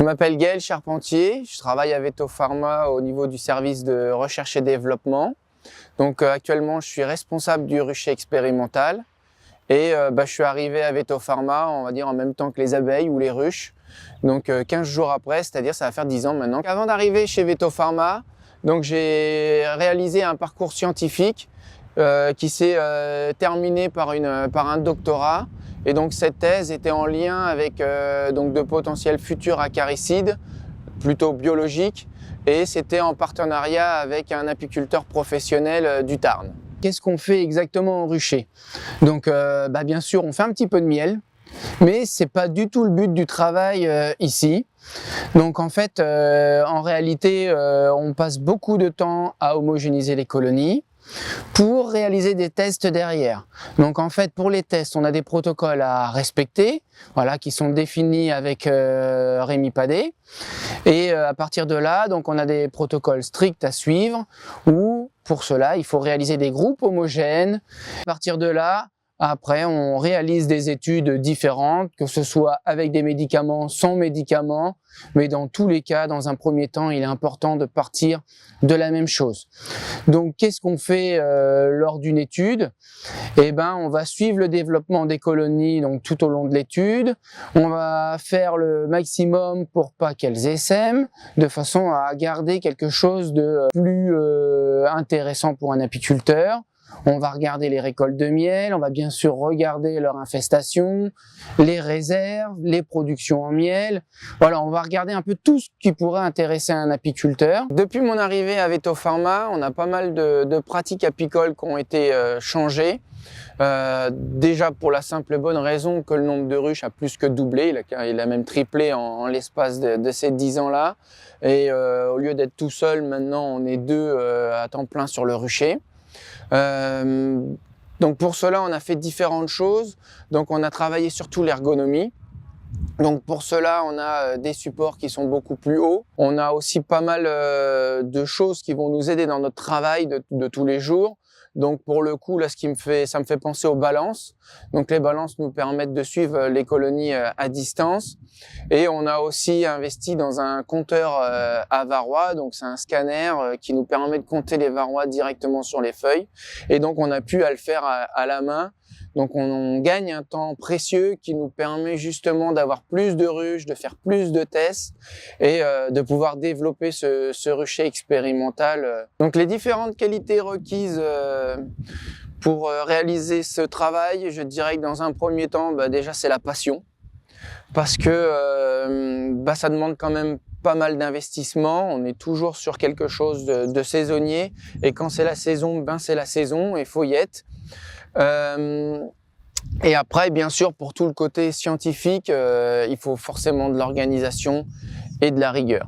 Je m'appelle Gaël Charpentier, je travaille à Veto Pharma au niveau du service de recherche et développement. Donc actuellement je suis responsable du rucher expérimental et je suis arrivé à Veto Pharma, on va dire en même temps que les abeilles ou les ruches. Donc 15 jours après, c'est-à-dire ça va faire 10 ans maintenant. Avant d'arriver chez Veto Pharma, donc j'ai réalisé un parcours scientifique qui s'est terminé par un doctorat. Et donc cette thèse était en lien avec donc de potentiels futurs acaricides, plutôt biologiques, et c'était en partenariat avec un apiculteur professionnel du Tarn. Qu'est-ce qu'on fait exactement en rucher? Donc bien sûr on fait un petit peu de miel, mais c'est pas du tout le but du travail ici. Donc en fait, en réalité, on passe beaucoup de temps à homogénéiser les colonies pour réaliser des tests derrière. Donc en fait, pour les tests, on a des protocoles à respecter, voilà, qui sont définis avec Rémi Padet. Et à partir de là, donc on a des protocoles stricts à suivre, où pour cela, il faut réaliser des groupes homogènes. À partir de là, après, on réalise des études différentes, que ce soit avec des médicaments, sans médicaments, mais dans tous les cas, dans un premier temps, il est important de partir de la même chose. Donc, qu'est-ce qu'on fait lors d'une étude? Eh ben, on va suivre le développement des colonies donc tout au long de l'étude. On va faire le maximum pour pas qu'elles essaiment, de façon à garder quelque chose de plus intéressant pour un apiculteur. On va regarder les récoltes de miel, on va bien sûr regarder leur infestation, les réserves, les productions en miel. Voilà, on va regarder un peu tout ce qui pourrait intéresser un apiculteur. Depuis mon arrivée à Veto Pharma, on a pas mal de pratiques apicoles qui ont été changées. Déjà pour la simple et bonne raison que le nombre de ruches a plus que doublé, il a même triplé en l'espace de ces 10 ans-là. Et au lieu d'être tout seul, maintenant on est deux à temps plein sur le rucher. Donc pour cela, on a fait différentes choses. Donc on a travaillé surtout l'ergonomie. Donc pour cela, on a des supports qui sont beaucoup plus hauts. On a aussi pas mal de choses qui vont nous aider dans notre travail de tous les jours. Donc pour le coup, là, ça me fait penser aux balances. Donc les balances nous permettent de suivre les colonies à distance. Et on a aussi investi dans un compteur à varroa. Donc c'est un scanner qui nous permet de compter les varrois directement sur les feuilles. Et donc on a pu le faire à la main. Donc on gagne un temps précieux qui nous permet justement d'avoir plus de ruches, de faire plus de tests et de pouvoir développer ce rucher expérimental. Donc les différentes qualités requises pour réaliser ce travail, je dirais que dans un premier temps, déjà c'est la passion, parce que ça demande quand même pas mal d'investissement. On est toujours sur quelque chose de saisonnier, et quand c'est la saison, c'est la saison, il faut y être. Et après, bien sûr, pour tout le côté scientifique, il faut forcément de l'organisation et de la rigueur.